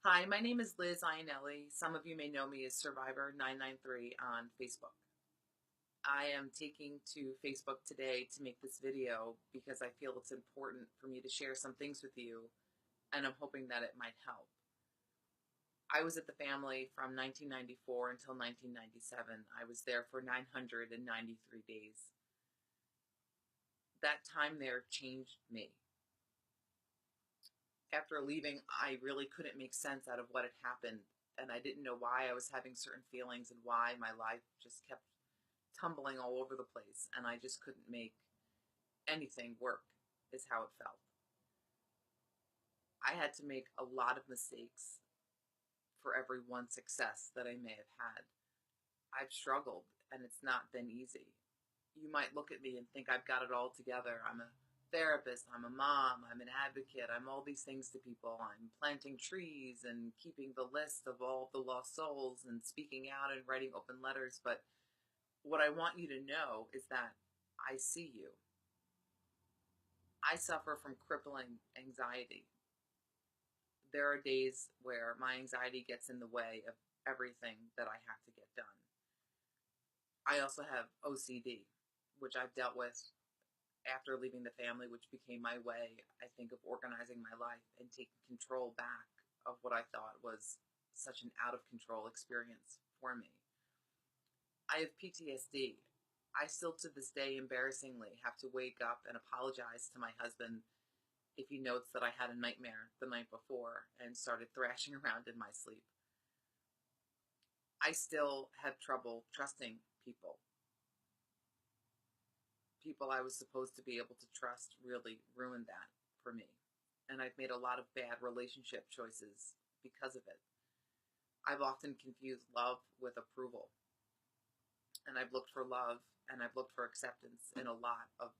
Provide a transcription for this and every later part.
Hi, my name is Liz Ionelli. Some of you may know me as Survivor 993 on Facebook. I am taking to Facebook today to make this video because I feel it's important for me to share some things with you, and I'm hoping that it might help. I was at the family from 1994 until 1997. I was there for 993 days. That time there changed me. After leaving, I really couldn't make sense out of what had happened, and I didn't know why I was having certain feelings and why my life just kept tumbling all over the place, and I just couldn't make anything work, is how it felt. I had to make a lot of mistakes for every one success that I may have had. I've struggled, and it's not been easy. You might look at me and think I've got it all together. I'm a therapist, I'm a mom, I'm an advocate, I'm all these things to people. I'm planting trees and keeping the list of all the lost souls and speaking out and writing open letters. But what I want you to know is that I see you. I suffer from crippling anxiety. There are days where my anxiety gets in the way of everything that I have to get done. I also have OCD, which I've dealt with after leaving the family, which became my way, I think, of organizing my life and taking control back of what I thought was such an out of control experience for me. I have PTSD. I still to this day, embarrassingly, have to wake up and apologize to my husband if he notes that I had a nightmare the night before and started thrashing around in my sleep. I still have trouble trusting people. People I was supposed to be able to trust really ruined that for me. And I've made a lot of bad relationship choices because of it. I've often confused love with approval. And I've looked for love and I've looked for acceptance in a lot of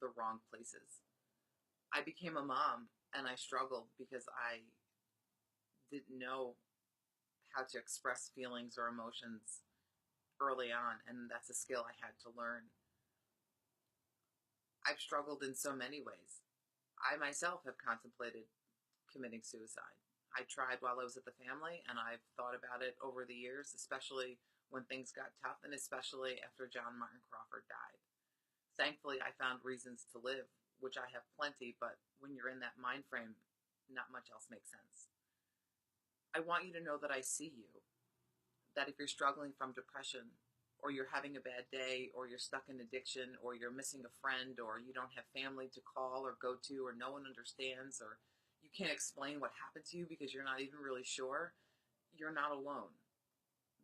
the wrong places. I became a mom and I struggled because I didn't know how to express feelings or emotions early on, and that's a skill I had to learn. I've struggled in so many ways. I myself have contemplated committing suicide. I tried while I was at the family, and I've thought about it over the years, especially when things got tough, and especially after John Martin Crawford died. Thankfully, I found reasons to live, which I have plenty, but when you're in that mind frame, not much else makes sense. I want you to know that I see you, that if you're struggling from depression, or you're having a bad day, or you're stuck in addiction, or you're missing a friend, or you don't have family to call or go to, or no one understands, or you can't explain what happened to you because you're not even really sure, you're not alone.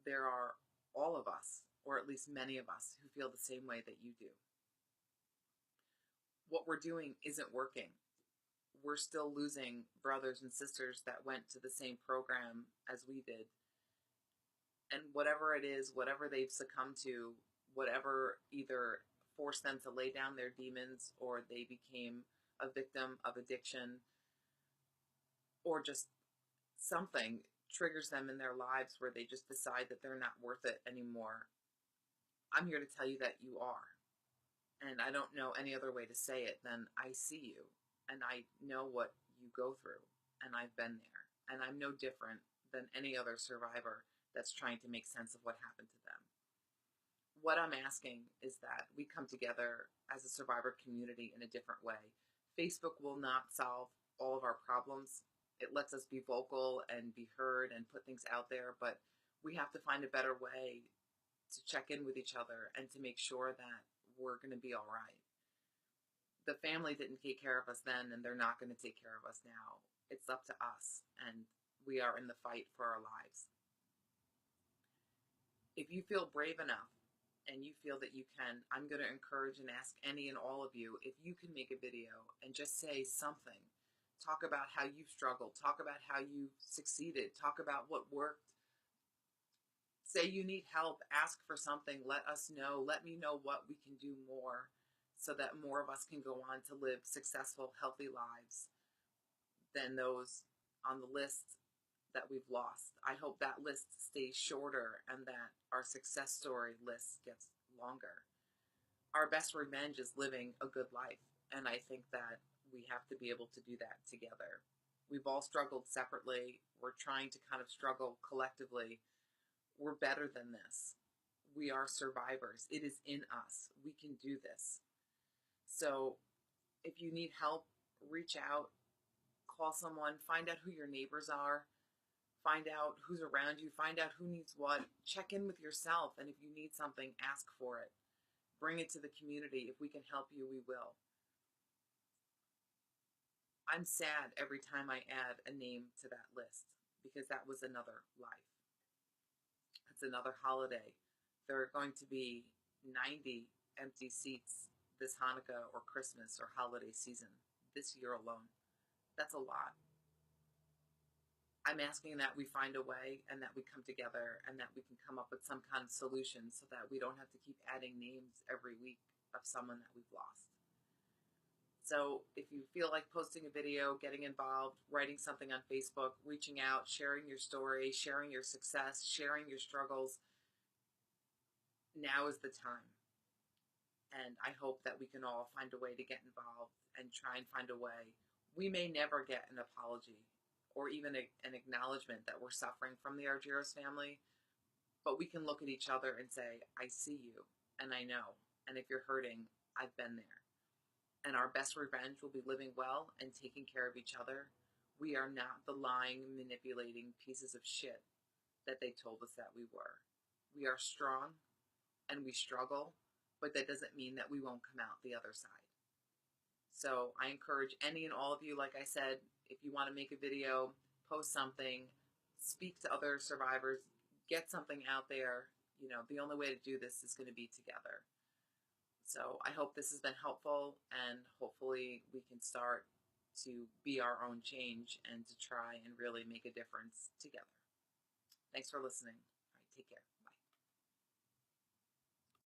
There are all of us, or at least many of us, who feel the same way that you do. What we're doing isn't working. We're still losing brothers and sisters that went to the same program as we did. And whatever it is, whatever they've succumbed to, whatever either forced them to lay down their demons, or they became a victim of addiction, or just something triggers them in their lives where they just decide that they're not worth it anymore. I'm here to tell you that you are. And I don't know any other way to say it than I see you, and I know what you go through, and I've been there, and I'm no different than any other survivor that's trying to make sense of what happened to them. What I'm asking is that we come together as a survivor community in a different way. Facebook will not solve all of our problems. It lets us be vocal and be heard and put things out there, but we have to find a better way to check in with each other and to make sure that we're going to be all right. The family didn't take care of us then, and they're not going to take care of us now. It's up to us, and we are in the fight for our lives. If you feel brave enough and you feel that you can, I'm going to encourage and ask any and all of you, if you can make a video and just say something. Talk about how you've struggled. Talk about how you succeeded. Talk about what worked. Say you need help. Ask for something. Let us know. Let me know what we can do more so that more of us can go on to live successful, healthy lives than those on the list that we've lost. I hope that list stays shorter and that our success story list gets longer. Our best revenge is living a good life, and I think that we have to be able to do that together. We've all struggled separately. We're trying to kind of struggle collectively. We're better than this. We are survivors. It is in us. We can do this. So if you need help, reach out, call someone, find out who your neighbors are, find out who's around you, find out who needs what, check in with yourself, and if you need something, ask for it. Bring it to the community. If we can help you, we will. I'm sad every time I add a name to that list because that was another life. It's another holiday. There are going to be 90 empty seats this Hanukkah or Christmas or holiday season this year alone. That's a lot. I'm asking that we find a way and that we come together and that we can come up with some kind of solution so that we don't have to keep adding names every week of someone that we've lost. So if you feel like posting a video, getting involved, writing something on Facebook, reaching out, sharing your story, sharing your success, sharing your struggles, now is the time. And I hope that we can all find a way to get involved and try and find a way. We may never get an apology or even an acknowledgement that we're suffering from the Argyros family, but we can look at each other and say, I see you, and I know, and if you're hurting, I've been there. And our best revenge will be living well and taking care of each other. We are not the lying, manipulating pieces of shit that they told us that we were. We are strong, and we struggle, but that doesn't mean that we won't come out the other side. So I encourage any and all of you, like I said, if you want to make a video, post something, speak to other survivors, get something out there. You know, the only way to do this is going to be together. So I hope this has been helpful, and hopefully we can start to be our own change and to try and really make a difference together. Thanks for listening. All right, take care.